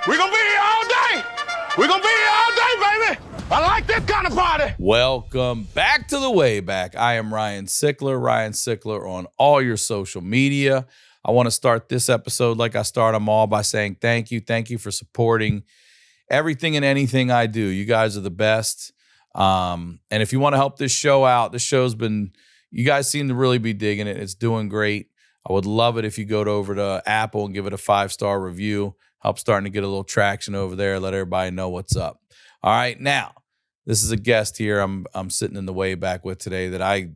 We're going to be here all day. We're going to be here all day, baby. I like this kind of party. Welcome back to the Wayback. I am Ryan Sickler on all your social media. I want to start this episode like I start them all by saying thank you. Thank you for supporting everything and anything I do. You guys are the best. And if you want to help this show out, this show's been, you guys seem to really be digging it. It's doing great. I would love it if you go over to Apple and give it a 5-star review. Help starting to get a little traction over there. Let everybody know what's up. All right, now, this is a guest here I'm sitting in the Wayback with today that I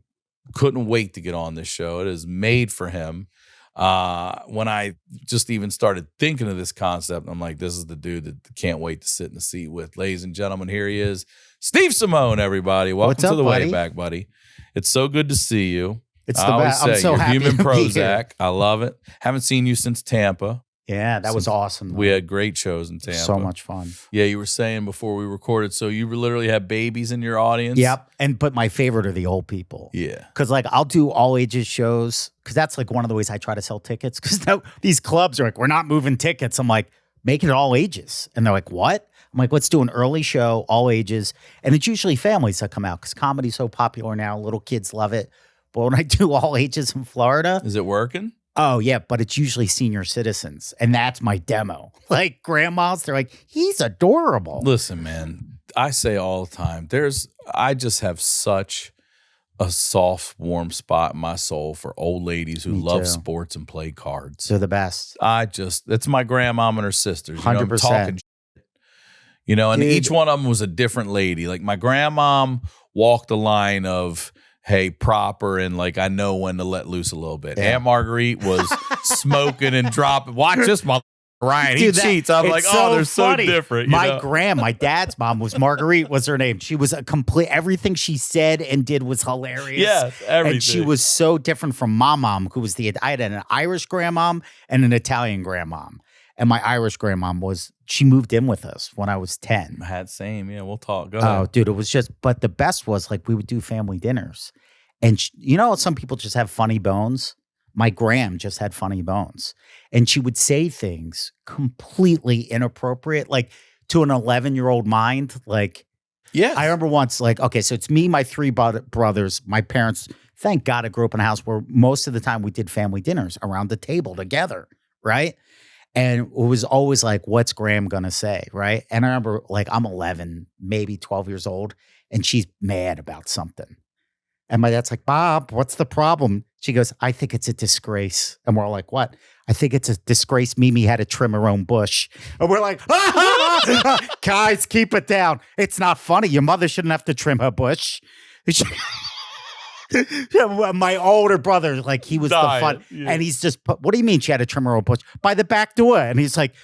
couldn't wait to get on this show. It is made for him. When I just even started thinking of this concept, I'm like, this is the dude that can't wait to sit in the seat with. Ladies and gentlemen, here he is, Steve Simeone, everybody. Welcome to the Wayback, buddy. It's so good to see you. It's the best. I'm so you're happy human to be here. Prozac. I love it. Haven't seen you since Tampa. Yeah, that was awesome. We had great shows in Tampa. So much fun. Yeah, you were saying before we recorded, so you literally have babies in your audience? Yep. But my favorite are the old people. Yeah. Because like I'll do all ages shows because that's like one of the ways I try to sell tickets because these clubs are like, we're not moving tickets. I'm like, make it all ages. And they're like, what? I'm like, let's do an early show, all ages. And it's usually families that come out because comedy's so popular now. Little kids love it. But when I do all ages in Florida. Is it working? Oh, yeah, but it's usually senior citizens, and that's my demo. Like grandmas, they're like, he's adorable. Listen, man, I say all the time, I just have such a soft, warm spot in my soul for old ladies who love sports and play cards. They're the best. It's my grandmom and her sisters. 100%. I'm talking shit. And Dude. each one of them was a different lady. Like my grandmom walked the line of, hey, proper, and like I know when to let loose a little bit. Yeah. Aunt Margarit was smoking and dropping. Watch this mother Ryan. He Dude, cheats. I'm like, they're funny. so different. My dad's mom was Margarit, was her name. She was a complete, everything she said and did was hilarious. Yes, everything. And she was so different from my mom, who was I had an Irish grandmom and an Italian grandmom. And my Irish grandmom she moved in with us when I was 10. I had same. Yeah, we'll talk. Go ahead. Oh, dude, it was but the best was like we would do family dinners. And some people just have funny bones. My gram just had funny bones. And she would say things completely inappropriate, like to an 11-year-old mind. Like, yeah. I remember once, like, okay, so it's me, my 3 brothers, my parents. Thank God I grew up in a house where most of the time we did family dinners around the table together, right? And it was always like, what's Graham going to say, right? And I remember, like, I'm 11, maybe 12 years old, and she's mad about something. And my dad's like, Bob, what's the problem? She goes, I think it's a disgrace. And we're all like, what? I think it's a disgrace Mimi had to trim her own bush. And we're like, guys, keep it down. It's not funny. Your mother shouldn't have to trim her bush. My older brother, like he was the fun. Yeah. And he's just, what do you mean she had to trim her own bush? By the back door. And he's like,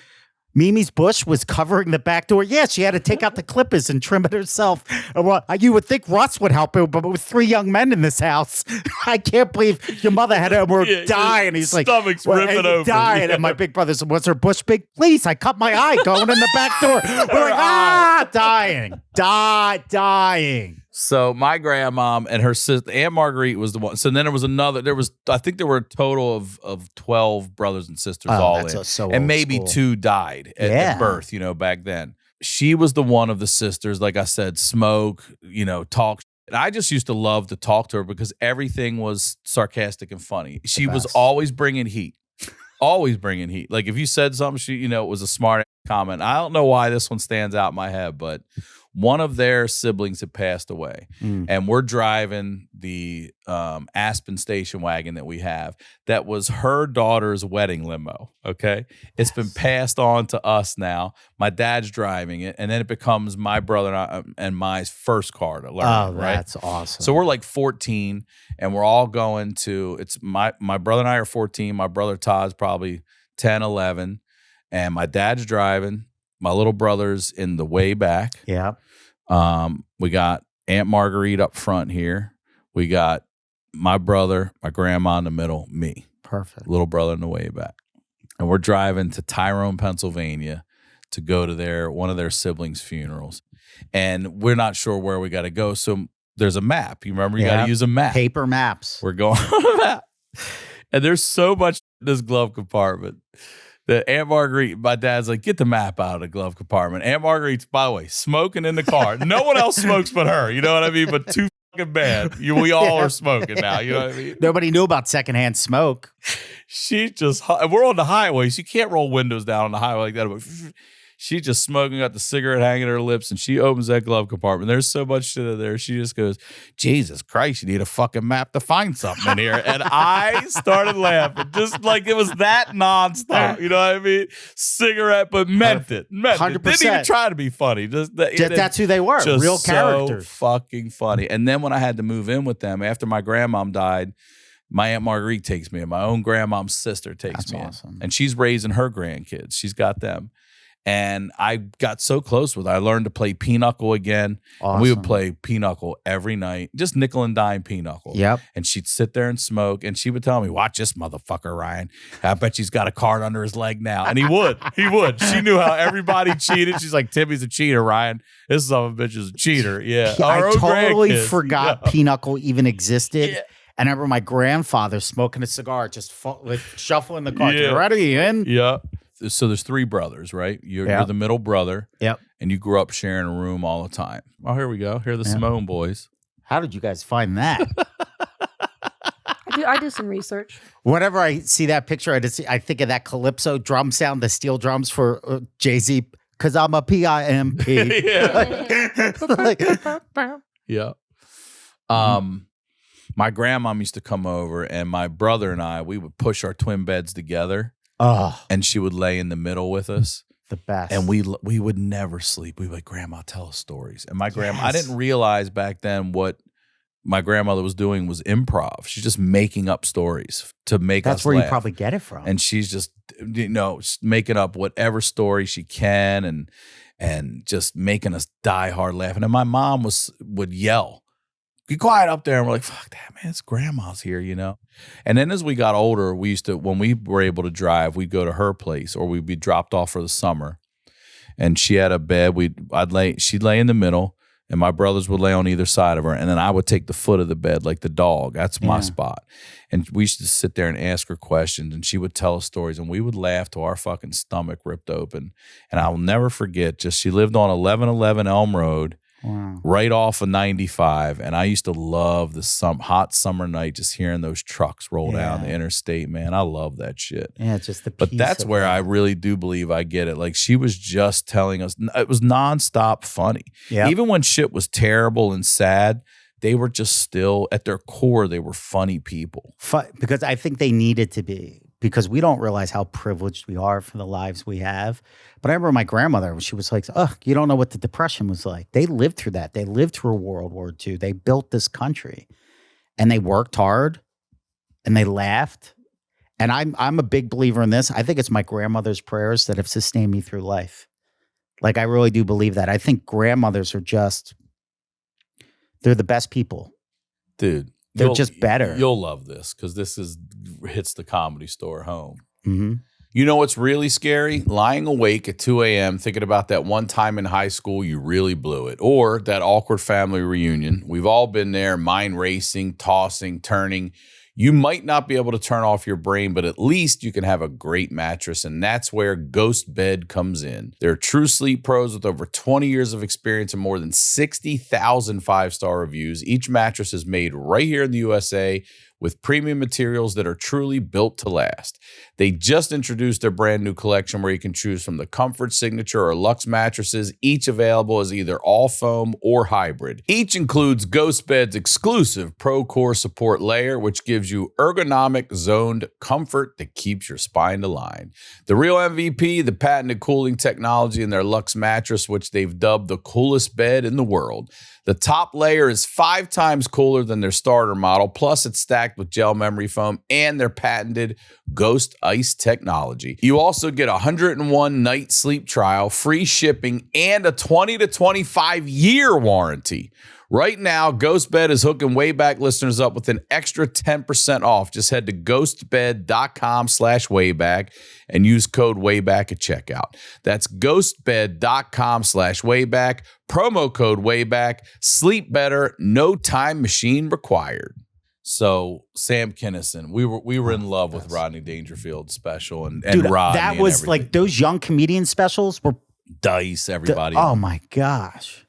Mimi's bush was covering the back door. Yeah, she had to take out the clippers and trim it herself. Well, you would think Russ would help her, but with 3 young men in this house, I can't believe your mother had her die. And he's like, stomach's ripping open. Dying. Yeah. And my big brother said, was her bush big? Please, I cut my eye going in the back door. We're like, dying. So my grandmom and her sister, Aunt Marguerite, was the one. So then there was I think there were a total of 12 brothers and sisters all in. So and maybe school. 2 died at birth, back then. She was the one of the sisters, like I said, smoke, talk. And I just used to love to talk to her because everything was sarcastic and funny. She was always bringing heat. Always bringing heat. Like if you said something, it was a smart comment. I don't know why this one stands out in my head, but one of their siblings had passed away, and we're driving the Aspen station wagon that we have. That was her daughter's wedding limo, okay? It's been passed on to us now. My dad's driving it, and then it becomes my brother and my first car to learn. Oh, right? That's awesome. So we're like 14, and we're all going to, it's my brother and I are 14. My brother Todd's probably 10, 11, and my dad's driving. My little brother's in the Wayback. Yeah. We got Aunt Marguerite up front here. We got my brother, my grandma in the middle, me. Perfect. Little brother in the Wayback. And we're driving to Tyrone, Pennsylvania to go to one of their siblings' funerals. And we're not sure where we got to go. So there's a map. You remember you got to use a map. Paper maps. We're going on a map. And there's so much in this glove compartment The Aunt Margaret, my dad's like, get the map out of the glove compartment. Aunt Margaret's, by the way, smoking in the car. No one else smokes but her. You know what I mean? But too fucking bad. We all are smoking now. You know what I mean? Nobody knew about secondhand smoke. She just, we're on the highway, so you can't roll windows down on the highway like that. But she's just smoking, got the cigarette hanging in her lips, and she opens that glove compartment. There's so much shit in there. She just goes, Jesus Christ, you need a fucking map to find something in here. And I started laughing, just like it was that nonstop. You know what I mean? Cigarette, but meant it. 100%. Didn't even try to be funny. Just that's who they were. Just real characters. So fucking funny. And then when I had to move in with them, after my grandmom died, my Aunt Marguerite takes me in. My own grandmom's sister takes me awesome. in. And she's raising her grandkids. She's got them. And I got so close with her. I learned to play pinochle again. Awesome. And we would play pinochle every night, just nickel and dime pinochle. Yep. And she'd sit there and smoke, and she would tell me, watch this motherfucker, Ryan. I bet she's got a card under his leg now. And he would. He would. She knew how everybody cheated. She's like, Timmy's a cheater, Ryan. This son of a bitch is a cheater. Yeah. I totally forgot pinochle even existed. Yeah. And I remember my grandfather smoking a cigar, just shuffling the cards. Yeah. You ready? In? Yeah. So there's three brothers, right? You're the middle brother. Yep. And you grew up sharing a room all the time. Oh, here we go. Here are the Simeone boys. How did you guys find that? I do some research. Whenever I see that picture, I think of that calypso drum sound, the steel drums for Jay-Z, because I'm a PIMP. Yeah. My grandmom used to come over, and my brother and I, we would push our twin beds together. Oh, and she would lay in the middle with us. The best. And we would never sleep. We would be like, Grandma, tell us stories. And my grandma, I didn't realize back then what my grandmother was doing was improv. She's just making up stories to make us laugh. That's where you probably get it from. And she's just, making up whatever story she can and just making us die hard laughing. And my mom would yell, be quiet up there. And we're like, fuck that, man. It's grandma's here, And then as we got older, we used to, when we were able to drive, we'd go to her place or we'd be dropped off for the summer. And she had a bed. She'd lay in the middle and my brothers would lay on either side of her. And then I would take the foot of the bed like the dog. That's my spot. And we used to sit there and ask her questions and she would tell us stories and we would laugh till our fucking stomach ripped open. And I'll never forget, she lived on 1111 Elm Road. Wow. Right off of 95. And I used to love the hot summer night, just hearing those trucks roll down the interstate, man. I love that shit. Yeah, just the But that's where I really do believe I get it. Like she was just telling us, it was nonstop funny. Yep. Even when shit was terrible and sad, they were just still, at their core, they were funny people. Because I think they needed to be. Because we don't realize how privileged we are for the lives we have. But I remember my grandmother, she was like, you don't know what the Depression was like. They lived through that. They lived through World War II. They built this country. And they worked hard. And they laughed. And I'm a big believer in this. I think it's my grandmother's prayers that have sustained me through life. Like, I really do believe that. I think grandmothers are they're the best people. Dude. They're just better. You'll love this because this hits the Comedy Store home. Mm-hmm. You know what's really scary? Lying awake at 2 a.m. thinking about that one time in high school you really blew it, or that awkward family reunion. We've all been there, mind racing, tossing, turning. You might not be able to turn off your brain, but at least you can have a great mattress, and that's where Ghost Bed comes in. They're true sleep pros with over 20 years of experience and more than 60,000 five-star reviews. Each mattress is made right here in the USA with premium materials that are truly built to last. They just introduced their brand new collection where you can choose from the Comfort, Signature, or Luxe mattresses, each available as either all foam or hybrid. Each includes Ghost Bed's exclusive Pro Core support layer, which gives you ergonomic zoned comfort that keeps your spine aligned. The real MVP, the patented cooling technology in their Luxe mattress, which they've dubbed the coolest bed in the world. The top layer is 5 times cooler than their starter model, plus it's stacked with gel memory foam and their patented Ghost Ice technology. You also get a 101 night sleep trial, free shipping, and a 20 to 25 year warranty. Right now, Ghost Bed is hooking Wayback listeners up with an extra 10% off. Just head to ghostbed.com/Wayback and use code Wayback at checkout. That's ghostbed.com/Wayback, promo code Wayback. Sleep better, no time machine required. So Sam Kinison, we were in love with Rodney Dangerfield's special and Dude, Rodney. that was like those young comedian specials were Dice, everybody. oh my gosh.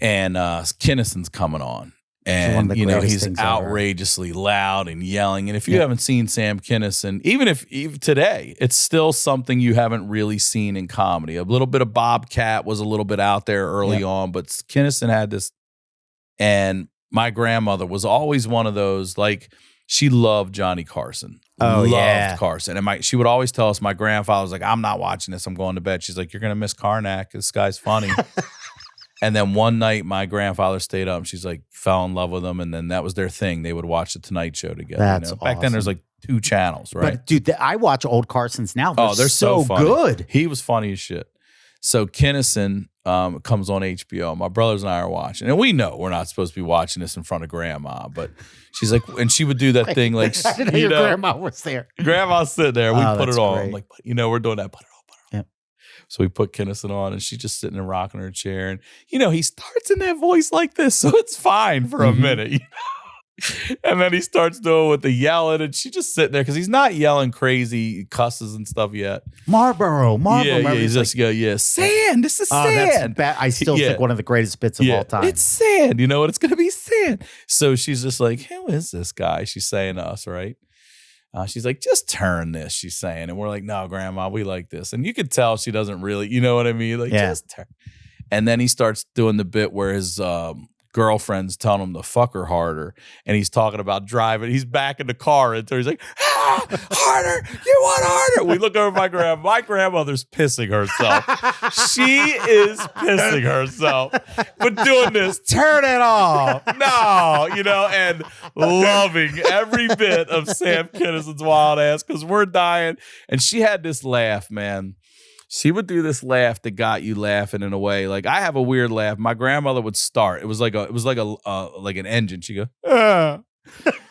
And Kenison's coming on. One of And, the you know, greatest he's things ever. outrageously loud and yelling. And if you haven't seen Sam Kinison, even today, it's still something you haven't really seen in comedy. A little bit of Bobcat was a little bit out there early on, but Kinison had this. And my grandmother was always one of those, like, she loved Johnny Carson. Loved Carson. And she would always tell us, my grandfather was like, I'm not watching this. I'm going to bed. She's like, you're going to miss Karnak. This guy's funny. And then one night, my grandfather stayed up. And she's like, fell in love with him. And then that was their thing. They would watch the Tonight Show together. That's Back then, there's like 2 channels, right? But dude, I watch old Carsons now. They're so funny. good. He was funny as shit. So Kenison comes on HBO. My brothers and I are watching. And we know we're not supposed to be watching this in front of grandma. But she's like, and she would do that thing like, I didn't know your grandma was there. Grandma's sitting there. We put it on. Great. I'm like, we're doing that. Put it on. Yep. So we put Kenison on, and she's just sitting and rocking her chair. And, he starts in that voice like this. So it's fine for a minute. And then he starts doing with the yelling, and she's just sitting there because he's not yelling crazy cusses and stuff yet. Marlboro. Yeah, he's just sand. This is sand. I still think one of the greatest bits of all time. It's sand. You know what? It's going to be sand. So she's just like, who is this guy? She's saying to us, right? She's like, just turn this, she's saying. And we're like, no, Grandma, we like this. And you could tell she doesn't really, you know what I mean? Like, just turn. And then he starts doing the bit where his girlfriend's telling him to fuck her harder. And he's talking about driving. He's back in the car. And he's like, harder. You want harder. We look over my grandma. My grandmother's pissing herself. She is pissing herself. But doing this, turn it off. No, and loving every bit of Sam Kinison's wild ass because we're dying. And she had this laugh, man. She would do this laugh that got you laughing in a way. Like, I have a weird laugh. My grandmother would start. It was like an engine. She'd go,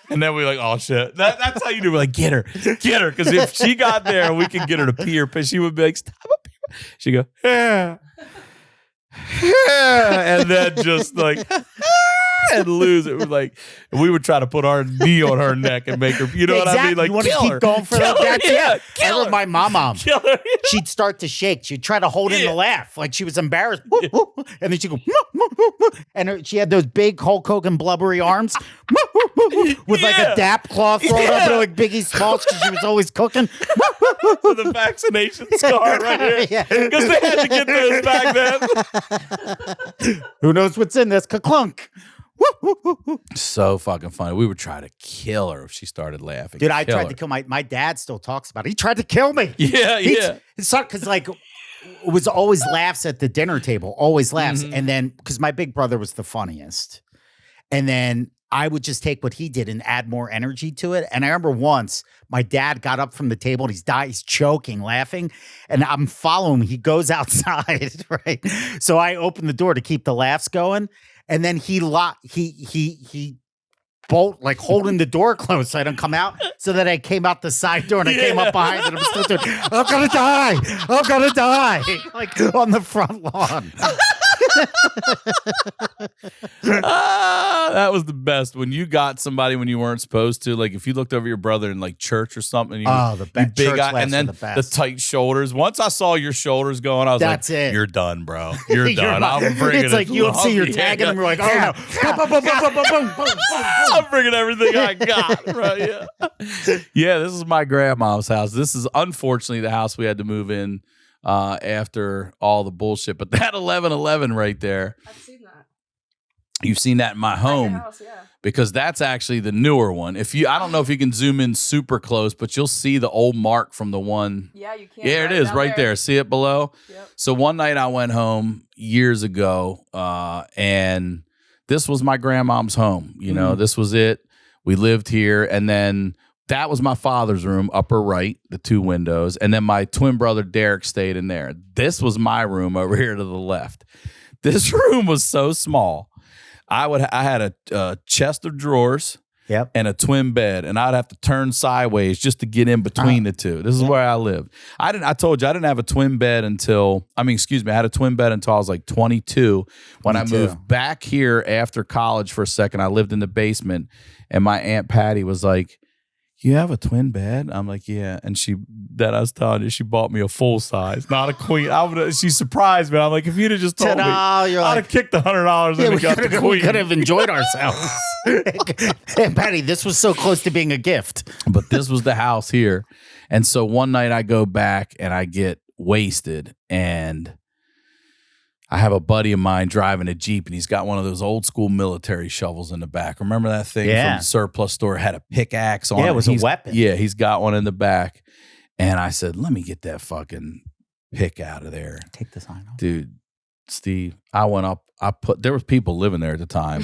and then we're like, oh shit. That's how you do it. We're like, get her. Because if she got there, we could get her to pee or piss. She would be like, stop it. She'd go, and then just like and lose it. Like, we would try to put our knee on her neck and make her, what I mean? Like, you want to keep going for that? I remember my mom. She'd start to shake. She'd try to hold in the laugh, like she was embarrassed. And then she'd go, and she had those big Hulk Hogan blubbery arms with like a DAP cloth rolled up like Biggie Smalls because she was always cooking. With a vaccination scar right here. Because they had to get those back then. Who knows what's in this? Ka-clunk. So fucking funny. We would try to kill her if she started laughing. Dude, I tried to kill my dad still talks about it. He tried to kill me. Yeah. It's not because like it was always laughs at the dinner table, always laughs. Mm-hmm. And then because my big brother was the funniest. And then I would just take what he did and add more energy to it. And I remember once my dad got up from the table and he's choking, laughing. And I'm following him. He goes outside, right? So I open the door to keep the laughs going. And then he bolt, like holding the door closed so I don't come out. So that I came out the side door and I came up behind it. I'm still doing, I'm gonna die. Like on the front lawn. That was the best when you got somebody when you weren't supposed to. Like if you looked over your brother in like church or something, the best big eye, and then the tight shoulders. Once I saw your shoulders going, I was That's like, it. "You're done, bro. You're done." I'm bringing it's like UFC. You're tagging them. You're like, "Oh no!" I'm bringing everything I got. Right? Yeah. This is my grandma's house. This is unfortunately the house we had to move in after all the bullshit. But that 1111 right there. I've seen that. You've seen that in my home. House, yeah. Because that's actually the newer one. I don't know if you can zoom in super close, but you'll see the old mark from the one. Yeah, you can. Yeah, it is right there. See it below? Yep. So one night I went home years ago, and this was my grandmom's home. This was it. We lived here, and then that was my father's room, upper right, the 2 windows, and then my twin brother Derek stayed in there. This was my room over here to the left. This room was so small. I had a chest of drawers, Yep. and a twin bed, and I'd have to turn sideways just to get in between the two. This is where I lived. I told you I didn't have a twin bed until I had a twin bed until I was like 22. When I moved back here after college for a second, I lived in the basement, and my Aunt Patty was like, "You have a twin bed?" I'm like, "Yeah." And I was telling you, she bought me a full size, not a queen. She surprised me. I'm like, if you'd have just told me, I'd have kicked $100 and got the queen. We could have enjoyed ourselves. And Patty, this was so close to being a gift. But this was the house here. And so one night I go back and I get wasted, and I have a buddy of mine driving a Jeep, and he's got one of those old school military shovels in the back. Remember that thing from the surplus store? It had a pickaxe on it. Yeah, it was a weapon. Yeah, he's got one in the back. And I said, let me get that fucking pick out of there. Take the sign off. Dude, Steve, I went up. There was people living there at the time.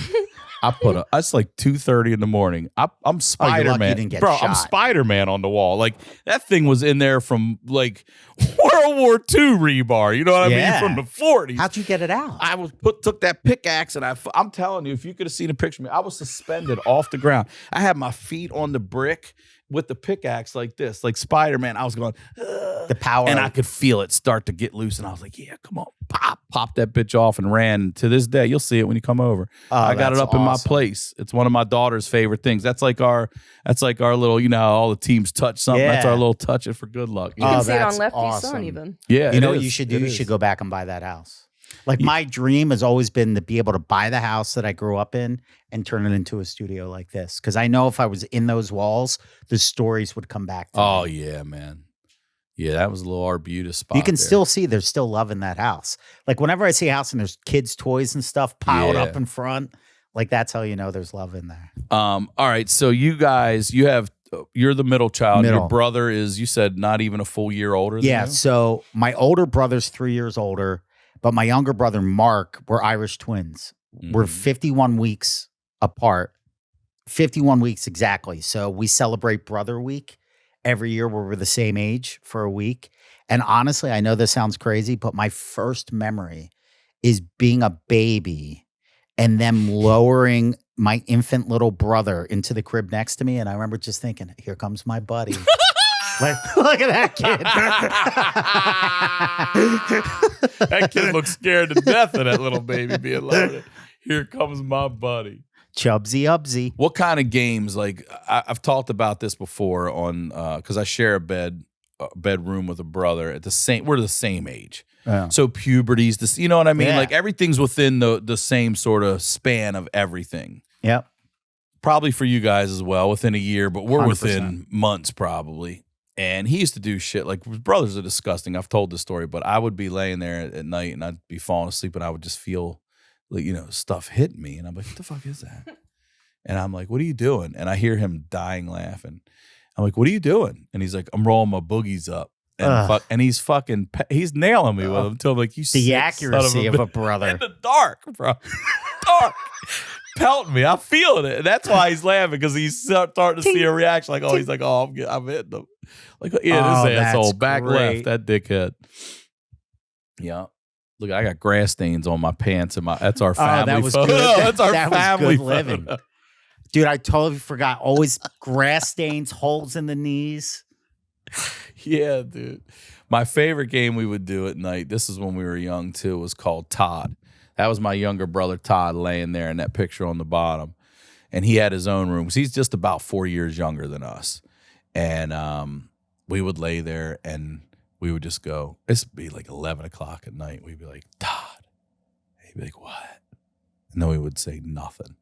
It's like 2:30 in the morning. I'm Spider-Man. Bro, I'm Spider-Man on the wall. Like, that thing was in there from like World War II rebar. You know what I mean? From the 40s. How'd you get it out? I took that pickaxe, and I'm telling you, if you could have seen a picture of me, I was suspended off the ground. I had my feet on the brick with the pickaxe like this, like Spider-Man. I was going, the power. And I could feel it start to get loose. And I was like, yeah, come on. Pop that bitch off and ran. To this day, you'll see it when you come over. I got it up in my place. It's one of my daughter's favorite things. That's like our little, all the teams touch something. Yeah. That's our little touch it for good luck. You can see it on Lefty's son even. Yeah. You know what you should do? You should go back and buy that house. Like, my dream has always been to be able to buy the house that I grew up in and turn it into a studio like this. Because I know if I was in those walls, the stories would come back to me. Oh, yeah, man. Yeah, that was a little Arbutus spot. You can still see there's still love in that house. Like, whenever I see a house and there's kids' toys and stuff piled up in front, like, that's how you know there's love in there. All right, so you guys, you're the middle child. Your brother is, you said, not even a full year older than you? So my older brother's 3 years older, but my younger brother, Mark, we're Irish twins. Mm-hmm. We're 51 weeks apart. 51 weeks exactly. So we celebrate Brother Week every year where we're the same age for a week. And honestly, I know this sounds crazy, but my first memory is being a baby and them lowering my infant little brother into the crib next to me. And I remember just thinking, here comes my buddy. Like, look at that kid. That kid looks scared to death of that little baby being loaded. Here comes my buddy. Chubsy Ubsy. What kind of games? Like, I've talked about this before on because I share a bedroom with a brother we're the same age. Yeah. So puberty's this, you know what I mean? Yeah. Like, everything's within the same sort of span of everything. Yep. Probably for you guys as well, within a year, but we're 100%. Within months probably. And he used to do shit like, brothers are disgusting. I've told this story, but I would be laying there at night and I'd be falling asleep and I would just feel like, stuff hit me. And I'm like, what the fuck is that? And I'm like, what are you doing? And I hear him dying laughing. I'm like, what are you doing? And he's like, I'm rolling my boogies up. And he's nailing me with them until I'm like, the accuracy of a brother. In the dark, bro. Dark. Pelting me. I'm feeling it. And that's why he's laughing, because he's starting to see a reaction. Like, he's like, I'm hitting him. Like, yeah, this asshole. Back left, that dickhead. Yeah. Look, I got grass stains on my pants and that's our family that was photo. Good. That's our family good living. Dude, I totally forgot. Always grass stains, holes in the knees. Yeah, dude. My favorite game we would do at night, this is when we were young too, was called Todd. That was my younger brother, Todd, laying there in that picture on the bottom. And he had his own room. He's just about 4 years younger than us. And we would lay there and we would just go, it'd be like 11 o'clock at night. We'd be like, Todd. And he'd be like, what? And then we would say nothing.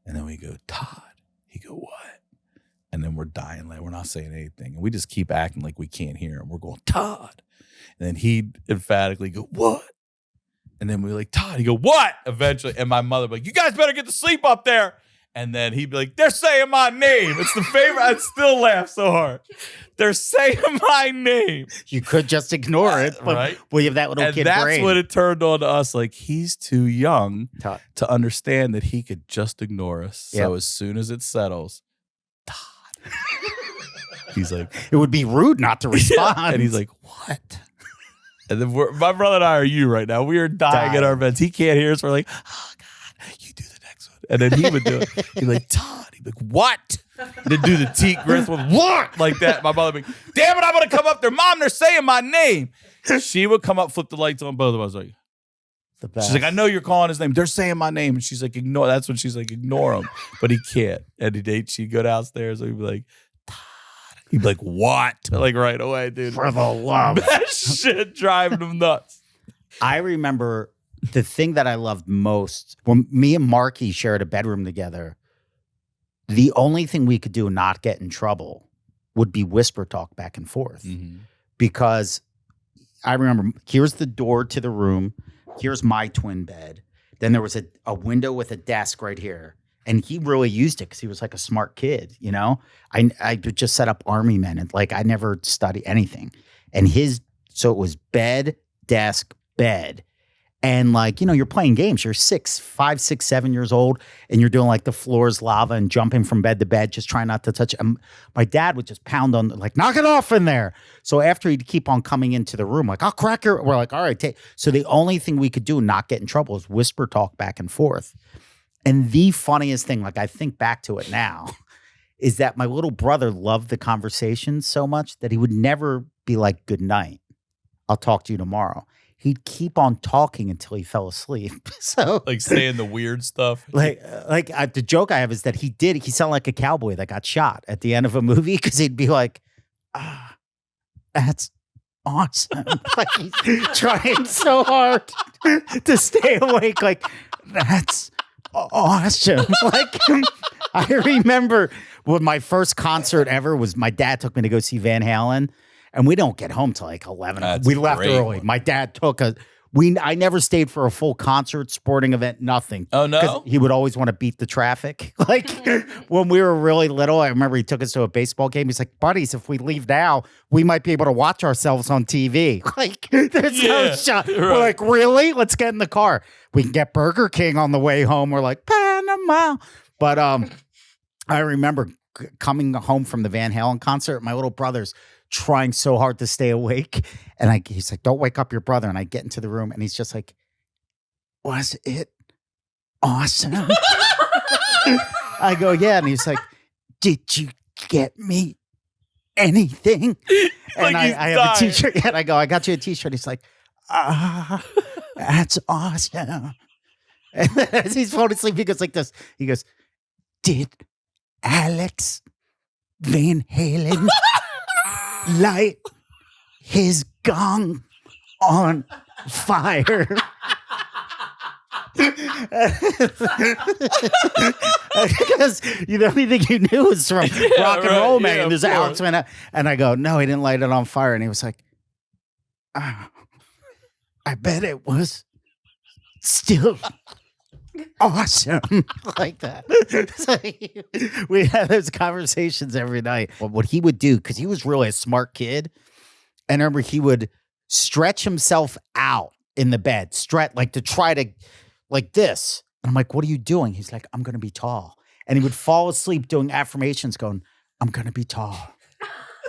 And then we go, Todd. He'd go, what? And then we're dying. Like, we're not saying anything. And we just keep acting like we can't hear him. We're going, Todd. And then he'd emphatically go, what? And then we're like, Todd. He'd go, what? Eventually. And my mother would be like, you guys better get to sleep up there. And then he'd be like, they're saying my name. It's the favorite. I'd still laugh so hard. They're saying my name. You could just ignore it, but right? We have that little kid brain. And that's when it turned on to us. Like, he's too young to understand that he could just ignore us. Yep. So as soon as it settles, Todd. He's like, it would be rude not to respond. Yeah. And he's like, what? And then my brother and I are you right now. We are dying in our beds. He can't hear us. We're like, oh God, you do the next one. And then he would do it. He'd be like, Todd. He'd be like, what? And then do the teeth grist with what? Like that. My mother would be, damn it, I'm going to come up there. Mom, they're saying my name. She would come up, flip the lights on both of us. Like, The best. she's like, I know you're calling his name. They're saying my name. And she's like, ignore. That's when she's like, ignore him. But he can't. And she'd go downstairs and he'd be like, Todd. He'd be like, what? Like right away, dude. For the love. That shit driving him nuts. I remember the thing that I loved most when me and Marky shared a bedroom together. The only thing we could do not get in trouble would be whisper talk back and forth. Mm-hmm. Because I remember, here's the door to the room. Here's my twin bed. Then there was a window with a desk right here. And he really used it because he was like a smart kid, you know? I would just set up army men and like I never studied anything. And so it was bed, desk, bed. And like, you know, you're playing games. You're 5, 6, 7 years old and you're doing like the floor's lava and jumping from bed to bed, just trying not to touch it. My dad would just pound on, like, knock it off in there. So after he'd keep on coming into the room, like, I'll crack your, we're like, all right. So the only thing we could do not get in trouble is whisper talk back and forth. And the funniest thing, like I think back to it now, is that my little brother loved the conversation so much that he would never be like, good night. I'll talk to you tomorrow. He'd keep on talking until he fell asleep. So like saying the weird stuff. The joke I have is that he sounded like a cowboy that got shot at the end of a movie because he'd be like, that's awesome. Like he's trying so hard to stay awake. Like, that's awesome. Like, I remember when my first concert ever was my dad took me to go see Van Halen. And we don't get home till like 11. We left early. One. My dad took I never stayed for a full concert, sporting event, nothing. Oh, no? He would always want to beat the traffic. Like when we were really little, I remember he took us to a baseball game. He's like, buddies, if we leave now, we might be able to watch ourselves on TV. Like there's no shot. Right. We're like, really? Let's get in the car. We can get Burger King on the way home. We're like, Panama. But I remember coming home from the Van Halen concert, my little brother's trying so hard to stay awake. And he's like, don't wake up your brother. And I get into the room and he's just like, was it awesome? I go, yeah. And he's like, did you get me anything? And Like I have a t-shirt. And I go, I got you a t-shirt. He's like, that's awesome. And as he's falling asleep, he goes like this. He goes, did Alex Van Halen light his gong on fire? Because the only thing you knew was from Rock and Roll Man. And there's Alex Van Halen. And I go, no, he didn't light it on fire. And he was like, I bet it was still awesome. Like that. So we had those conversations every night. But what he would do, because he was really a smart kid, and I remember he would stretch himself out in the bed, like to try to, like this. And I'm like, what are you doing? He's like, I'm going to be tall. And he would fall asleep doing affirmations going, I'm going to be tall.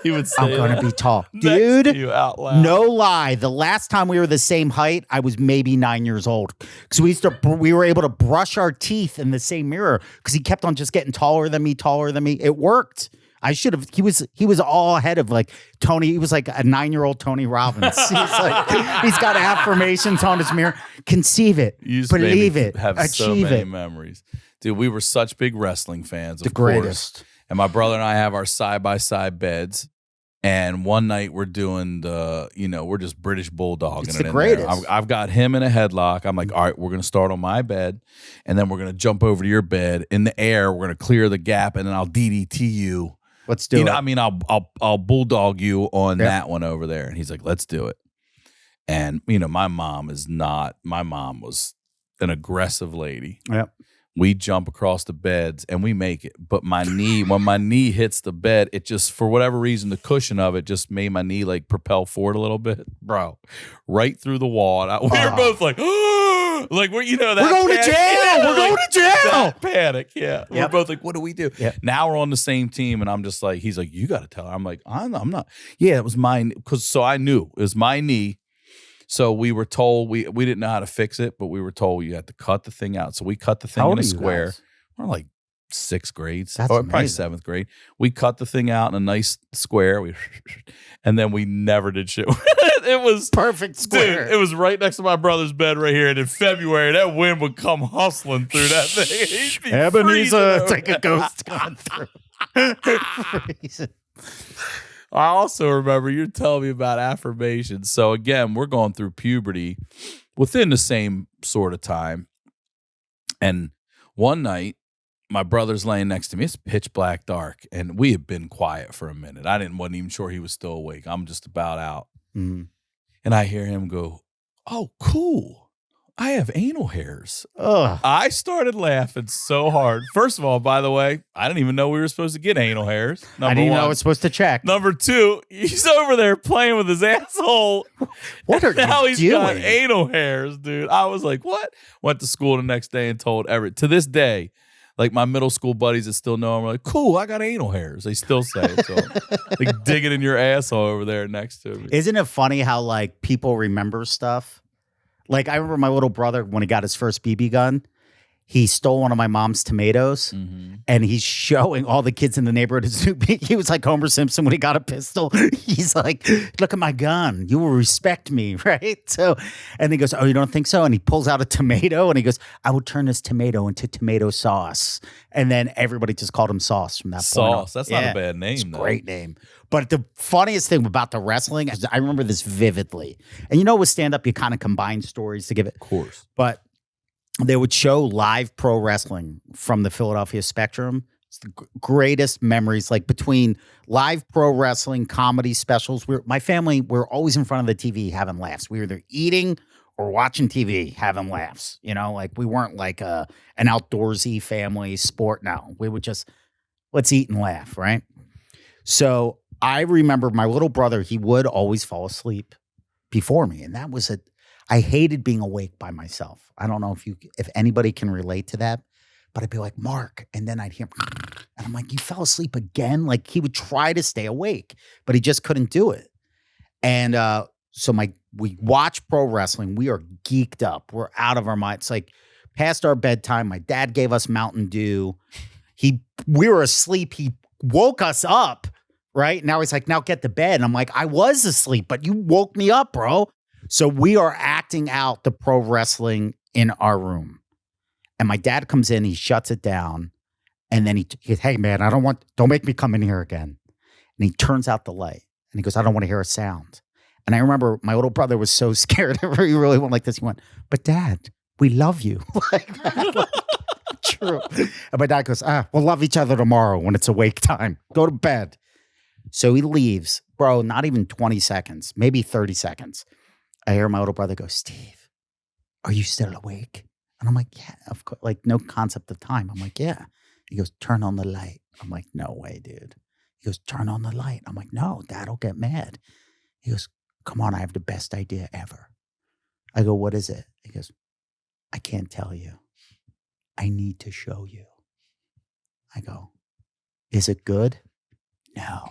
He would say, I'm going to be tall. Dude, Dude, you out loud. No lie. The last time we were the same height, I was maybe 9 years old. Because we were able to brush our teeth in the same mirror because he kept on just getting taller than me. It worked. I should have. He was all ahead of like Tony. He was like a 9-year-old Tony Robbins. He's got affirmations on his mirror. Conceive it, believe it, have achieve so many it. Memories, dude. We were such big wrestling fans. The greatest. Course. And my brother and I have our side-by-side beds. And one night we're doing we're just British bulldogging. It's the greatest. I've got him in a headlock. I'm like, all right, we're going to start on my bed. And then we're going to jump over to your bed. In the air, we're going to clear the gap. And then I'll DDT you. Let's do it. I mean, I'll bulldog you on that one over there. And he's like, let's do it. And, my mom was an aggressive lady. Yep. We jump across the beds and we make it. But when my knee hits the bed, it just, for whatever reason, the cushion of it just made my knee like propel forward a little bit. Bro, right through the wall. And we were both like, like, we're going to jail. We're going to jail. That panic. Yeah. Yep. We're both like, what do we do? Yep. Now we're on the same team. And I'm just like, he's like, you got to tell her. I'm like, I'm not. Yeah, it was mine. So I knew it was my knee. So we were told we didn't know how to fix it, but we were told you had to cut the thing out. So we cut the thing in a square. We're like 6th grade, That's or probably amazing. 7th grade. We cut the thing out in a nice square. And then we never did shit. It was Perfect square. Dude, it was right next to my brother's bed right here. And in February, that wind would come hustling through that thing. He'd be Ebenezer, freezing it's like a ghost going through. Freezing. I also remember you telling me about affirmations. So again, we're going through puberty within the same sort of time. And one night, my brother's laying next to me. It's pitch black dark, and we had been quiet for a minute. Wasn't even sure he was still awake. I'm just about out. Mm-hmm. And I hear him go, "Oh, cool. I have anal hairs." Ugh. I started laughing so hard. First of all, by the way, I didn't even know we were supposed to get anal hairs. I didn't even know I was supposed to check. Number 2, he's over there playing with his asshole. What are now you he's doing? got anal hairs, dude. I was like, what? Went to school the next day and told Everett. To this day, like my middle school buddies that still know him are like, cool, I got anal hairs. They still say it. So like digging in your asshole over there next to me. Isn't it funny how like people remember stuff? Like I remember my little brother when he got his first BB gun, he stole one of my mom's tomatoes and he's showing all the kids in the neighborhood. He was like Homer Simpson when he got a pistol. He's like, look at my gun. You will respect me, right? So, and he goes, oh, you don't think so? And he pulls out a tomato and he goes, I will turn this tomato into tomato sauce. And then everybody just called him Sauce from that point on. Sauce. That's not a bad name, It's a though. great name. But the funniest thing about the wrestling is I remember this vividly. And you know, with stand-up, you kind of combine stories to give it. Of course. But they would show live pro wrestling from the Philadelphia Spectrum. It's the greatest memories, like between live pro wrestling, comedy specials. My family, we're always in front of the TV having laughs. We were either eating or watching TV having laughs. You know, like we weren't like an outdoorsy family sport. No, we would just, let's eat and laugh, right? So I remember my little brother, he would always fall asleep before me. And that was I hated being awake by myself. I don't know if anybody can relate to that, but I'd be like, Mark, and then I'd hear, and I'm like, you fell asleep again? Like he would try to stay awake, but he just couldn't do it. And so we watch pro wrestling. We are geeked up. We're out of our minds. Like past our bedtime. My dad gave us Mountain Dew. We were asleep. He woke us up, right? Now he's like, now get to bed. And I'm like, I was asleep, but you woke me up, bro. So we are acting out the pro wrestling in our room. And my dad comes in, he shuts it down. And then he hey man, don't make me come in here again. And he turns out the light and he goes, I don't want to hear a sound. And I remember my little brother was so scared. He really went like this. He went, but Dad, we love you. Like that. True. And my dad goes, we'll love each other tomorrow when it's awake time. Go to bed. So he leaves, bro, not even 20 seconds, maybe 30 seconds. I hear my little brother go, Steve, are you still awake? And I'm like, yeah, of course. Like no concept of time. I'm like, yeah. He goes, turn on the light. I'm like, no way, dude. He goes, turn on the light. I'm like, no, Dad'll get mad. He goes, come on, I have the best idea ever. I go, what is it? He goes, I can't tell you. I need to show you. I go, is it good? No.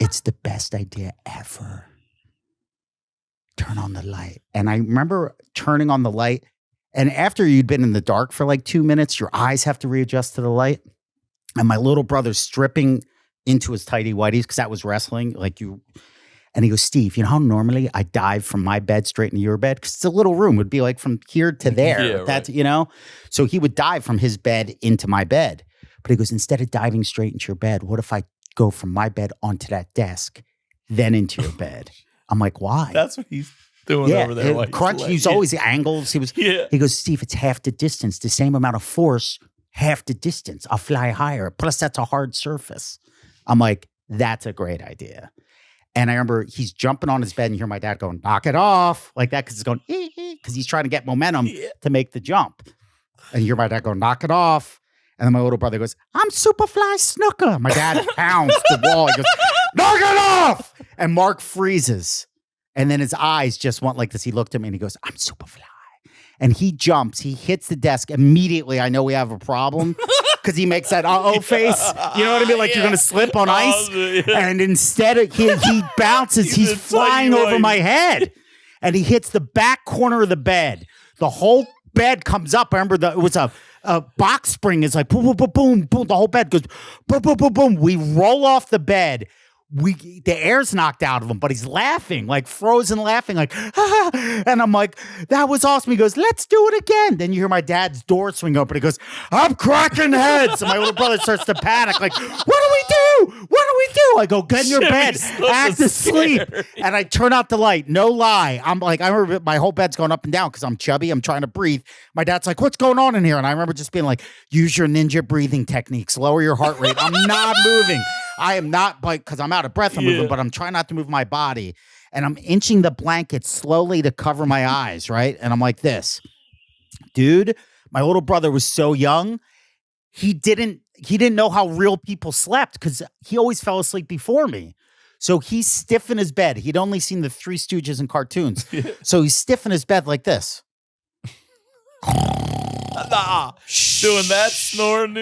It's the best idea ever. Turn on the light. And I remember turning on the light. And after you'd been in the dark for like 2 minutes, your eyes have to readjust to the light. And my little brother's stripping into his tighty whities because that was wrestling. And he goes, Steve, you know how normally I dive from my bed straight into your bed? Because it's a little room. It would be like from here to there. Yeah, That's, right. you know? So he would dive from his bed into my bed. But he goes, instead of diving straight into your bed, what if I go from my bed onto that desk, then into your bed? I'm like, why? That's what he's doing over there. While He's always the angles. He goes, Steve, it's half the distance, the same amount of force, half the distance. I'll fly higher. Plus, that's a hard surface. I'm like, that's a great idea. And I remember he's jumping on his bed and you hear my dad going, knock it off, like that, because it's going, because he's trying to get momentum to make the jump. And you hear my dad go, knock it off. And then my little brother goes, I'm Superfly Snooker. My dad pounds the wall. He goes, knock it off. And Mark freezes. And then his eyes just went like this. He looked at me and he goes, I'm Superfly. And he jumps. He hits the desk. Immediately, I know we have a problem because he makes that uh-oh face. You know what I mean? Like you're going to slip on ice. And instead, he bounces. He's flying over my head. And he hits the back corner of the bed. The whole bed comes up. I remember it was a box spring is like boom, boom, boom, boom, boom. The whole bed goes boom, boom, boom, boom. We roll off the bed. The air's knocked out of him, but he's laughing, like frozen laughing, like, ah. And I'm like, that was awesome. He goes, let's do it again. Then you hear my dad's door swing open. He goes, I'm cracking heads. And my little brother starts to panic, like, what do we do? What do we do? I go, get in your bed, act asleep. And I turn out the light. No lie. I'm like, I remember my whole bed's going up and down because I'm chubby. I'm trying to breathe. My dad's like, what's going on in here? And I remember just being like, use your ninja breathing techniques. Lower your heart rate. I'm not moving. I am not, like, because I'm out of breath, I'm moving, but I'm trying not to move my body. And I'm inching the blanket slowly to cover my eyes, right? And I'm like this. Dude, my little brother was so young. He didn't know how real people slept because he always fell asleep before me. So he's stiff in his bed. He'd only seen the Three Stooges in cartoons. So he's stiff in his bed like this. Doing that snoring.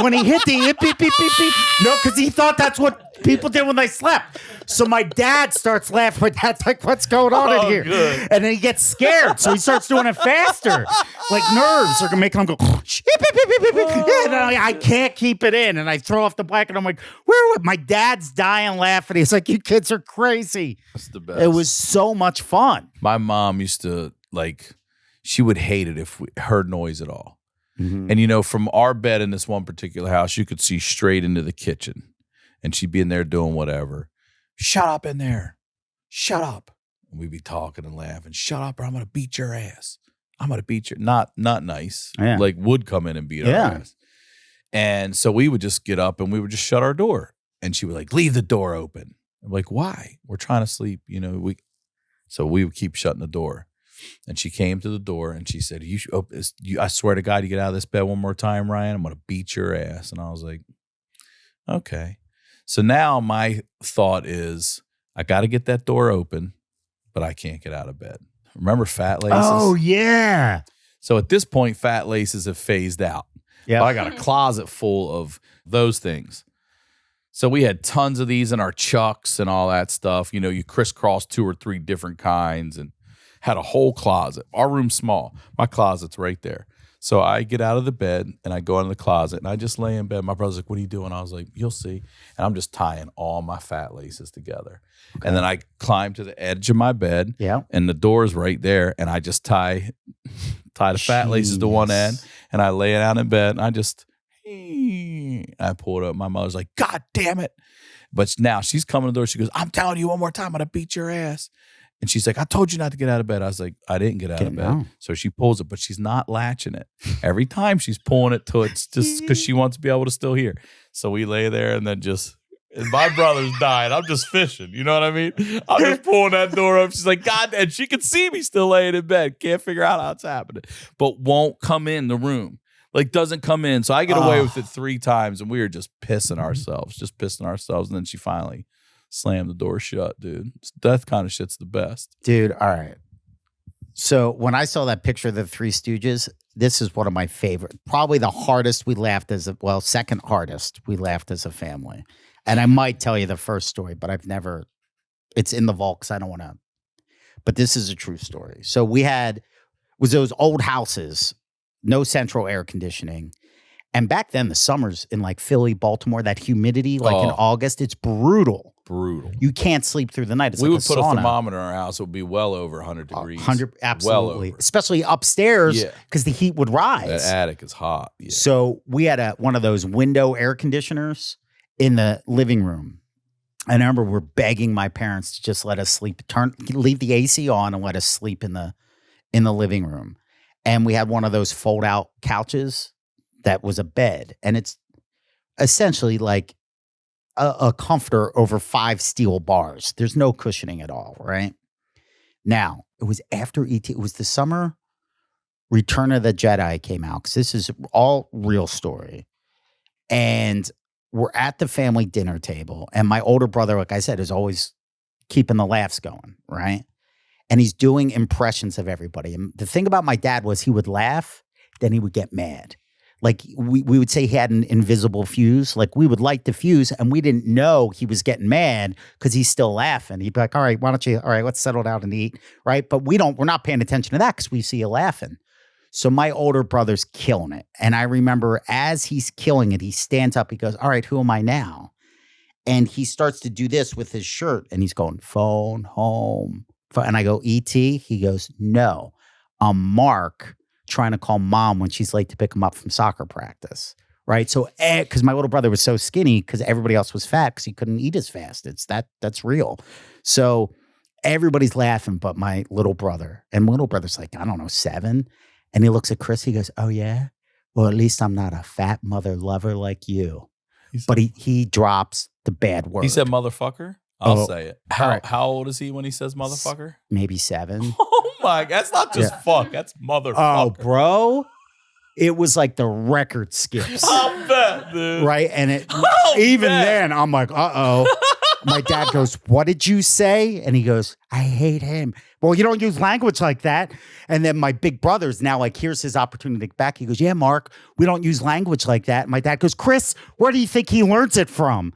When he hit the beep, beep, beep, beep. No, because he thought that's what people did when they slept. So my dad starts laughing. My dad's like, what's going on in here? Good. And then he gets scared. So he starts doing it faster. Like nerves are making him go, and I can't keep it in. And I throw off the blanket. I'm like, where? My dad's dying laughing. He's like, you kids are crazy. That's the best. It was so much fun. My mom used to, like, she would hate it if we heard noise at all. Mm-hmm. And, you know, from our bed in this one particular house, you could see straight into the kitchen. And she'd be in there doing whatever. Shut up in there. Shut up. And we'd be talking and laughing. Shut up or I'm going to beat your ass. I'm going to beat your... Not nice. Yeah. Like, would come in and beat our ass. And so we would just get up and we would just shut our door. And she would like, leave the door open. I'm like, why? We're trying to sleep. You know, so we would keep shutting the door. And she came to the door and she said, I swear to God, you get out of this bed one more time, Ryan, I'm going to beat your ass. And I was like, okay. So now my thought is, I got to get that door open, but I can't get out of bed. Remember Fat Laces? Oh, yeah. So at this point, Fat Laces have phased out. Yeah. I got a closet full of those things. So we had tons of these in our chucks and all that stuff. You know, you crisscross 2 or 3 different kinds and had a whole closet. Our room's small. My closet's right there. So I get out of the bed and I go into the closet and I just lay in bed. My brother's like, what are you doing? I was like, you'll see. And I'm just tying all my Fat Laces together. Okay. And then I climb to the edge of my bed and the door's right there. And I just tie the Fat Laces to one end and I lay it out in bed and I pull it up. My mother's like, God damn it. But now she's coming to the door. She goes, I'm telling you one more time, I'm going to beat your ass. And she's like, I told you not to get out of bed. I was like, I didn't get out of bed. So she pulls it, but she's not latching it. Every time she's pulling it till it's just because she wants to be able to still hear. So we lay there and then and my brother's dying. I'm just fishing. You know what I mean? I'm just pulling that door up. She's like, God, and she can see me still laying in bed. Can't figure out how it's happening, but won't come in the room. Like, doesn't come in. So I get away with it 3 times and we were just pissing ourselves. And then she finally slammed the door shut, dude. That kind of shit's the best. Dude, all right. So when I saw that picture of the Three Stooges, this is one of my favorite. Probably the hardest we laughed second hardest we laughed as a family. And I might tell you the first story, but it's in the vault because I don't want to. But this is a true story. So was those old houses, no central air conditioning. And back then, the summers in like Philly, Baltimore, that humidity, like in August, it's brutal. Brutal. You can't sleep through the night. It's we like would put a thermometer in our house. It would be well over 100 degrees. 100, absolutely. Well, especially upstairs because the heat would rise. That attic is hot. Yeah. So we had one of those window air conditioners in the living room. And I remember we're begging my parents to just let us sleep, leave the AC on and let us sleep in the living room. And we had one of those fold out couches that was a bed. And it's essentially like a comforter over 5 steel bars. There's no cushioning at all, right? Now, it was after E.T. It was the summer Return of the Jedi came out, because this is all real story. And we're at the family dinner table, and my older brother, like I said, is always keeping the laughs going, right? And he's doing impressions of everybody. And the thing about my dad was he would laugh, then he would get mad. Like we would say he had an invisible fuse. Like we would light the fuse and we didn't know he was getting mad because he's still laughing. He'd be like, all right, let's settle down and eat. Right. But we're not paying attention to that because we see you laughing. So my older brother's killing it. And I remember as he's killing it, he stands up, he goes, all right, who am I now? And he starts to do this with his shirt and he's going, phone, home. And I go, E.T.? He goes, no, I'm Mark trying to call mom when she's late to pick him up from soccer practice. Right. So, because my little brother was so skinny because everybody else was fat because he couldn't eat as fast. That's real. So everybody's laughing but my little brother. And my little brother's like, I don't know, 7. And he looks at Chris. He goes, oh, yeah? Well, at least I'm not a fat mother lover like you. But he drops the bad word. He said motherfucker? I'll say it. Right. How old is he when he says motherfucker? Maybe 7. Oh, my. That's not just fuck. That's motherfucker. Oh, bro. It was like the record skips. I'll bet, dude. Right? And then I'm like, uh-oh. My dad goes, what did you say? And he goes, I hate him. Well, you don't use language like that. And then my big brother's now like, here's his opportunity to get back. He goes, yeah, Mark, we don't use language like that. And my dad goes, Chris, where do you think he learns it from?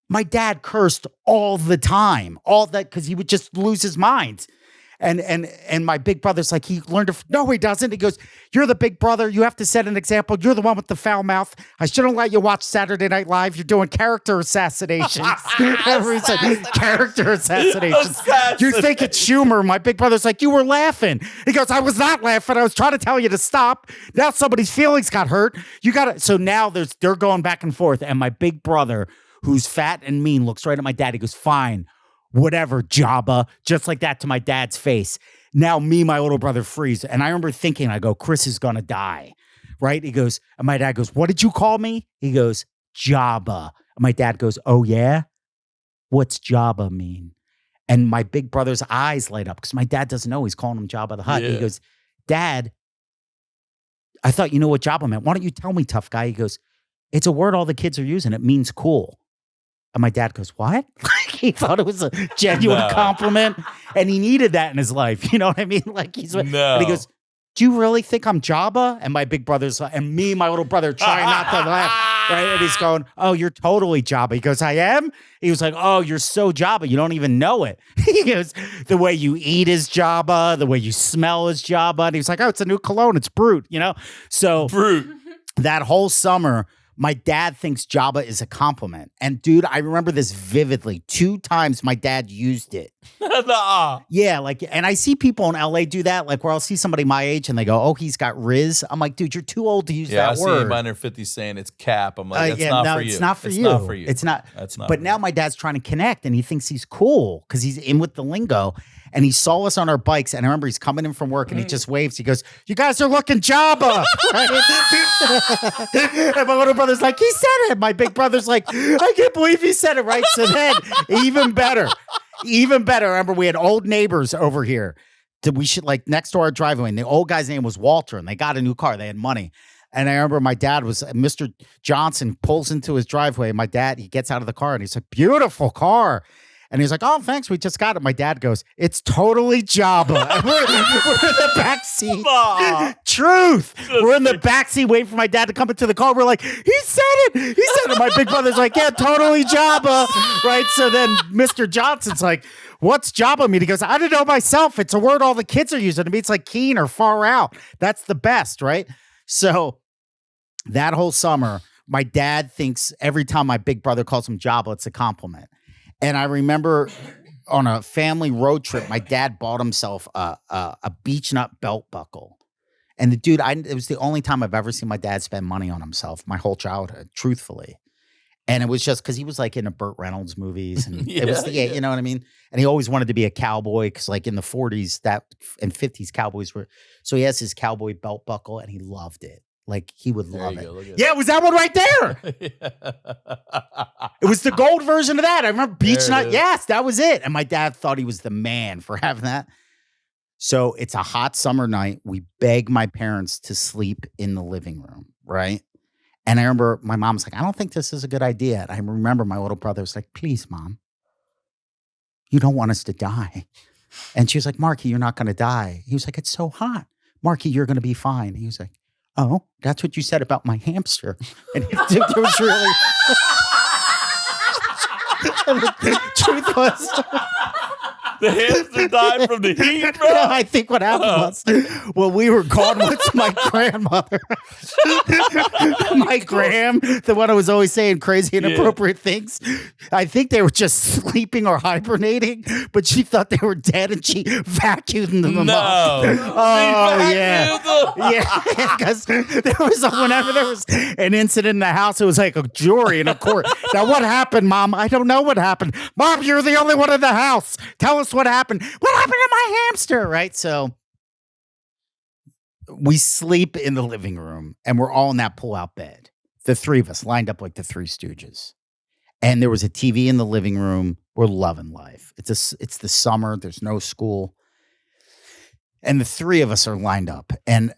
My dad cursed all the time, all that, because he would just lose his mind. And my big brother's like, he learned it. No, he doesn't. He goes, you're the big brother. You have to set an example. You're the one with the foul mouth. I shouldn't let you watch Saturday Night Live. You're doing character assassinations. Character assassinations. You think it's humor. My big brother's like, you were laughing. He goes, I was not laughing. I was trying to tell you to stop. Now somebody's feelings got hurt. You got to. So now they're going back and forth. And my big brother, who's fat and mean, looks right at my dad. He goes, fine. Whatever, Jabba, just like that to my dad's face. Now me, my little brother freeze. And I remember thinking, I go, Chris is going to die, right? He goes, and my dad goes, what did you call me? He goes, Jabba. And my dad goes, oh yeah? What's Jabba mean? And my big brother's eyes light up because my dad doesn't know. He's calling him Jabba the Hutt. Yeah. He goes, Dad, I thought you know what Jabba meant. Why don't you tell me, tough guy? He goes, it's a word all the kids are using. It means cool. And my dad goes, what? He thought it was a genuine compliment. And he needed that in his life. You know what I mean? Like and he goes, do you really think I'm Jabba? And my big brother's and me, my little brother, trying not to laugh. Right? And he's going, oh, you're totally Jabba. He goes, I am? He was like, oh, you're so Jabba. You don't even know it. He goes, the way you eat is Jabba. The way you smell is Jabba. And he was like, oh, it's a new cologne. It's Brute, you know? So Brute. That whole summer, my dad thinks Jabba is a compliment. And dude, I remember this vividly. 2 times my dad used it. Yeah, like, and I see people in LA do that, like where I'll see somebody my age and they go, oh, he's got Riz. I'm like, dude, you're too old to use that word. Yeah, I see anybody in their 50s saying it's cap. I'm like, that's not for you. It's not for you. Not for you. It's not. That's not. But now my dad's trying to connect and he thinks he's cool because he's in with the lingo. And he saw us on our bikes. And I remember he's coming in from work and he just waves. He goes, you guys are looking Jabba. And my little brother's like, he said it. My big brother's like, I can't believe he said it, right? So then, even better. I remember we had old neighbors over here. We should like next to our driveway. And the old guy's name was Walter. And they got a new car. They had money. And I remember my dad was, Mr. Johnson pulls into his driveway. My dad, he gets out of the car and he's like, beautiful car. And he's like, oh, thanks. We just got it. My dad goes, it's totally Jabba. And we're in the back seat. Truth. We're in the back seat waiting for my dad to come into the car. We're like, he said it. He said it. My big brother's like, yeah, totally Jabba. Right. So then Mr. Johnson's like, what's Jabba mean? He goes, I don't know myself. It's a word all the kids are using. It means like keen or far out. That's the best. Right. So that whole summer, my dad thinks every time my big brother calls him Jabba, it's a compliment. And I remember on a family road trip, my dad bought himself a beach nut belt buckle. And the dude, it was the only time I've ever seen my dad spend money on himself, my whole childhood, truthfully. And it was just because he was like in the Burt Reynolds movies. And it was, you know what I mean? And he always wanted to be a cowboy because like in the 40s and 50s, cowboys were. So he has his cowboy belt buckle and he loved it. Like he would love it. Yeah, it was that one right there. It was the gold version of that. I remember beach nut. Yes, that was it. And my dad thought he was the man for having that. So it's a hot summer night. We beg my parents to sleep in the living room, right? And I remember my mom was like, I don't think this is a good idea. And I remember my little brother was like, please, Mom, you don't want us to die. And she was like, Marky, you're not going to die. He was like, it's so hot. Marky, you're going to be fine. He was like, oh, that's what you said about my hamster. And it was really... the truth was... The hamster died from the heat, bro. No, I think what happened was, well, we were gone with my grandmother. My gram, the one who was always saying crazy, inappropriate things. I think they were just sleeping or hibernating, but she thought they were dead and she vacuumed them up. Oh, yeah. Yeah, because whenever there was an incident in the house, it was like a jury in a court. Now, what happened, Mom? I don't know what happened. Mom, you're the only one in the house. Tell us what happened. What happened to my hamster? Right? So we sleep in the living room and we're all in that pull-out bed. The three of us lined up like the Three Stooges. And there was a TV in the living room. We're loving life. It's the summer. There's no school. And the three of us are lined up. And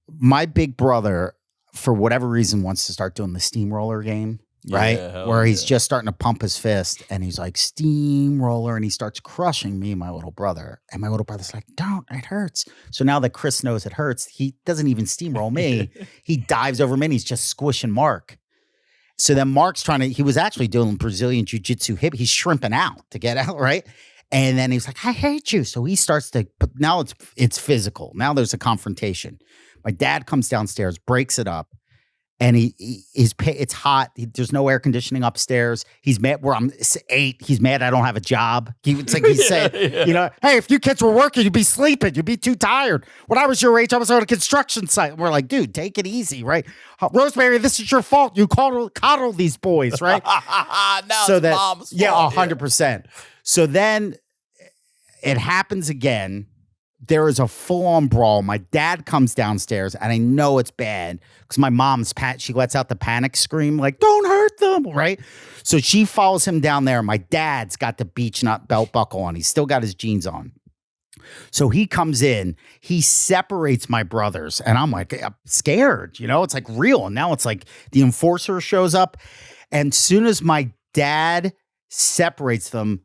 my big brother, for whatever reason, wants to start doing the steamroller game, right? Where he's just starting to pump his fist and he's like, steamroller. And he starts crushing me, my little brother. And my little brother's like, don't, it hurts. So now that Chris knows it hurts, he doesn't even steamroll me. He dives over me and he's just squishing Mark. So then Mark's he was actually doing Brazilian jiu-jitsu hip. He's shrimping out to get out, right? And then he's like, I hate you. So he starts but now it's physical. Now there's a confrontation. My dad comes downstairs, breaks it up, and it's hot. There's no air conditioning upstairs. He's mad where I'm 8. He's mad I don't have a job. It's like he's saying, hey, if you kids were working, you'd be sleeping. You'd be too tired. When I was your age, I was on a construction site. And we're like, dude, take it easy, right? Rosemary, this is your fault. You coddle these boys, right? Now so it's mom's fault. Yeah, 100%. So then it happens again. There is a full-on brawl. My dad comes downstairs, and I know it's bad because my mom's she lets out the panic scream, like, don't hurt them, right? So she follows him down there. My dad's got the beach nut belt buckle on. He's still got his jeans on. So he comes in. He separates my brothers, and I'm like, I'm scared. It's like real. And now it's like the enforcer shows up. And soon as my dad separates them,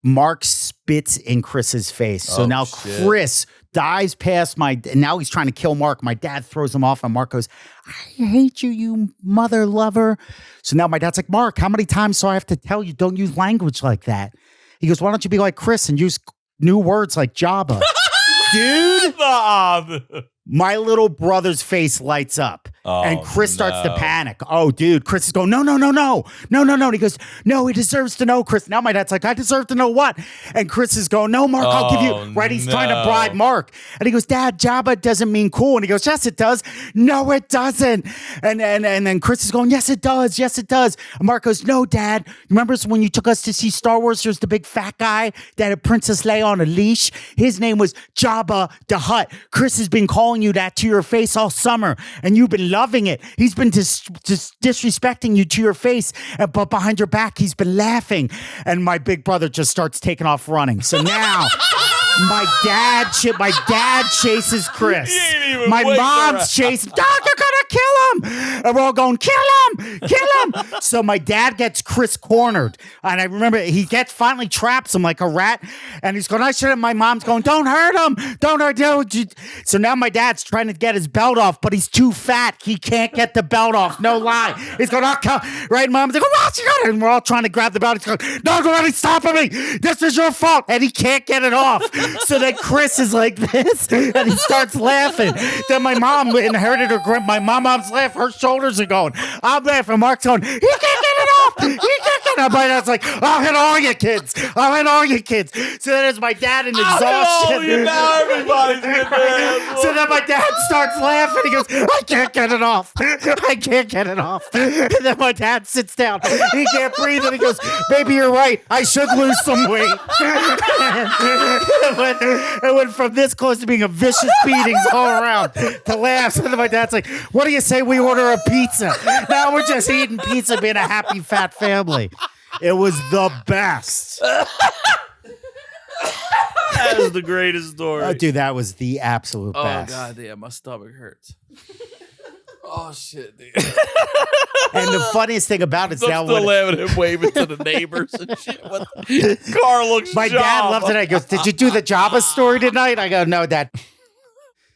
Mark spits in Chris's face. So now Chris dives past and now he's trying to kill Mark. My dad throws him off and Mark goes, I hate you, you mother lover. So now my dad's like, Mark, how many times do I have to tell you don't use language like that? He goes, why don't you be like Chris and use new words like Jabba? Dude, my little brother's face lights up. And Chris starts to panic. Oh, dude, Chris is going, no. And he goes, no, he deserves to know, Chris. Now my dad's like, I deserve to know what? And Chris is going, no, Mark, I'll give you. Right, he's trying to bribe Mark. And he goes, Dad, Jabba doesn't mean cool. And he goes, yes, it does. No, it doesn't. And then Chris is going, yes, it does. Yes, it does. And Mark goes, no, Dad. Remember when you took us to see Star Wars? There's the big fat guy that had Princess Leia on a leash. His name was Jabba the Hutt. Chris has been calling you that to your face all summer. And you've been loving it. He's been just disrespecting you to your face, but behind your back, he's been laughing. And my big brother just starts taking off running. So now my dad chases Chris. My mom's chasing. Dog, you're gonna kill him. And we're all going, kill him. So my dad gets Chris cornered. And I remember he finally traps him like a rat. And he's going, I shouldn't. My mom's going, don't hurt him. Don't hurt him. So now my dad's trying to get his belt off, but he's too fat. He can't get the belt off. No lie. He's going, oh, come. Right? Mom's like, what you got? And we're all trying to grab the belt. He's going, no, nobody's stopping me. This is your fault. And he can't get it off. So then Chris is like this, and he starts laughing. Then my mom inherited my mom's laugh. Her shoulders are going. I'm laughing. Mark's going, he can't get it off. He can't get it off. My dad's like, I'll hit all you kids. So then it's my dad in exhaustion. Now everybody's getting their So then my dad starts laughing. He goes, I can't get it off. And then my dad sits down. He can't breathe. And he goes, baby, you're right. I should lose some weight. It went from this close to being a vicious beatings all around to laughs. And then my dad's like, what do you say we order a pizza? Now we're just eating pizza, being a happy fat family. It was the best. That is the greatest story. Dude, that was the absolute best. Oh, God damn, my stomach hurts. Oh, shit, dude. And the funniest thing about it is now still laughing and waving to the neighbors and shit. Carl looks My dad loved it. He goes, did you do the Jabba story tonight? I go, no, Dad.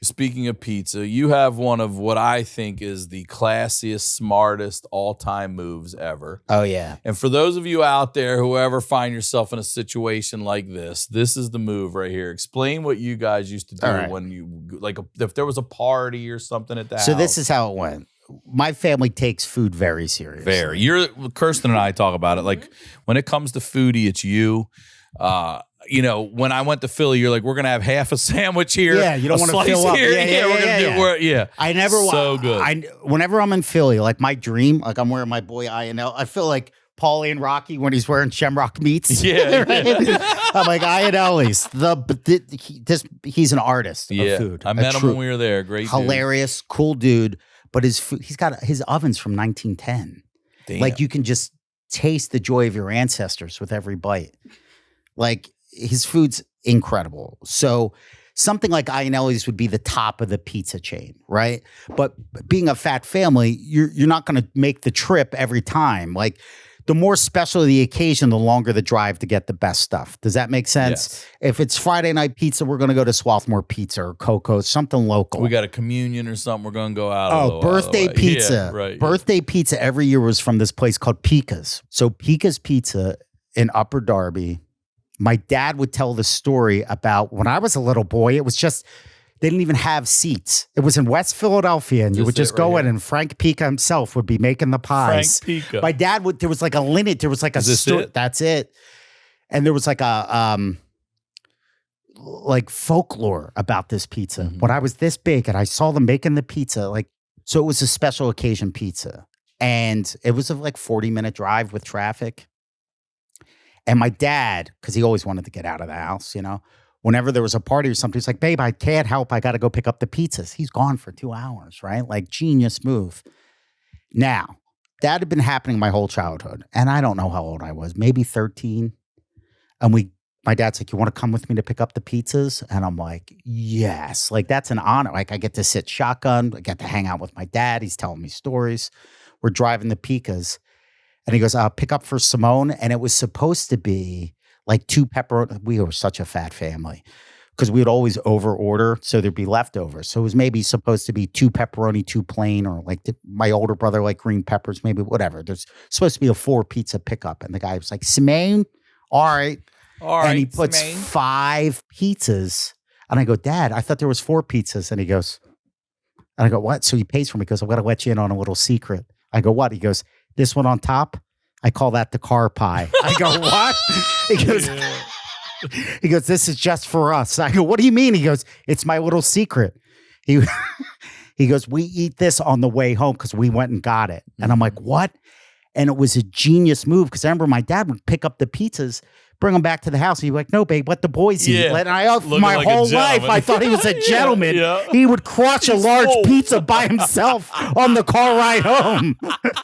Speaking of pizza, you have one of what I think is the classiest, smartest all-time moves ever. Oh, yeah. And for those of you out there who ever find yourself in a situation like this is the move right here. Explain what you guys used to do when you, like, if there was a party or something at the house. So this is how it went. My family takes food very seriously. Kirsten and I talk about it. Like, when it comes to foodie, it's you. You know, when I went to Philly, you're like, we're gonna have half a sandwich here. Yeah, you don't want to fill up. Here. We're gonna do. I never so good. Whenever I'm in Philly, like my dream, like I'm wearing my boy INL. I feel like Paulie and Rocky when he's wearing Shamrock meats. Yeah, I'm like INL's. He's an artist of food. I met him when we were there. Great, hilarious, cool dude. But he's got his oven's from 1910. Damn. Like you can just taste the joy of your ancestors with every bite. Like his food's incredible. So something like Iannelli's would be the top of the pizza chain, right? But being a fat family, you're not going to make the trip every time. Like the more special the occasion, the longer the drive to get the best stuff. Does that make sense? Yes. If it's Friday night pizza, we're going to go to Swarthmore Pizza or Coco's, something local. We got a communion or something. We're going to go out. Birthday pizza. Yeah, right. Birthday pizza every year was from this place called Pikas. So Pikas Pizza in Upper Darby. My dad would tell the story about when I was a little boy, it was just, they didn't even have seats. It was in West Philadelphia, and you would just go in, and Frank Pika himself would be making the pies. Frank Pika. My dad would, there was like a linnet, there was like a story. That's it. And there was like a, like folklore about this pizza. Mm-hmm. When I was this big and I saw them making the pizza, like, so it was a special occasion pizza. And it was a like 40-minute drive with traffic. And my dad, because he always wanted to get out of the house, you know, whenever there was a party or something, he's like, babe, I can't help. I got to go pick up the pizzas. He's gone for 2 hours, right? Like genius move. Now, that had been happening my whole childhood. And I don't know how old I was, maybe 13. And my dad's like, you want to come with me to pick up the pizzas? And I'm like, yes. Like, that's an honor. Like, I get to sit shotgun. I get to hang out with my dad. He's telling me stories. We're driving the Pikas. And he goes, I'll pick up for Simeone. And it was supposed to be like 2 pepperoni. We were such a fat family because we would always over order. So there'd be leftovers. So it was maybe supposed to be 2 pepperoni, 2 plain, or like my older brother like green peppers, maybe whatever. There's supposed to be a 4 pizza pickup. And the guy was like, Simeone, all right. And he puts Simeone. 5 pizzas. And I go, Dad, I thought there was 4 pizzas. And he goes, and I go, what? So he pays for me. He goes, I'm going to let you in on a little secret. I go, what? He goes, this one on top, I call that the car pie. I go, what? He goes, this is just for us. I go, what do you mean? He goes, it's my little secret. He goes, we eat this on the way home because we went and got it. And I'm like, what? And it was a genius move because I remember my dad would pick up the pizzas, bring them back to the house. And he'd be like, no, babe, let the boys eat. And my like whole life, I thought he was a gentleman. Yeah. He would crush a large pizza by himself on the car ride home.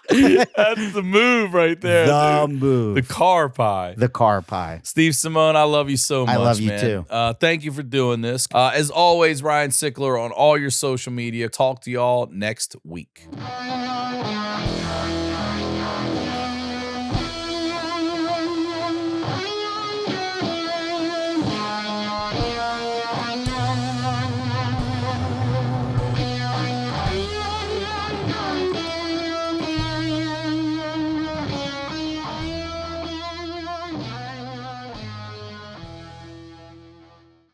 That's the move right there. The move. The car pie. The car pie. Steve Simeone, I love you so much, I love you man. too. Thank you for doing this. As always, Ryan Sickler on all your social media. Talk to y'all next week.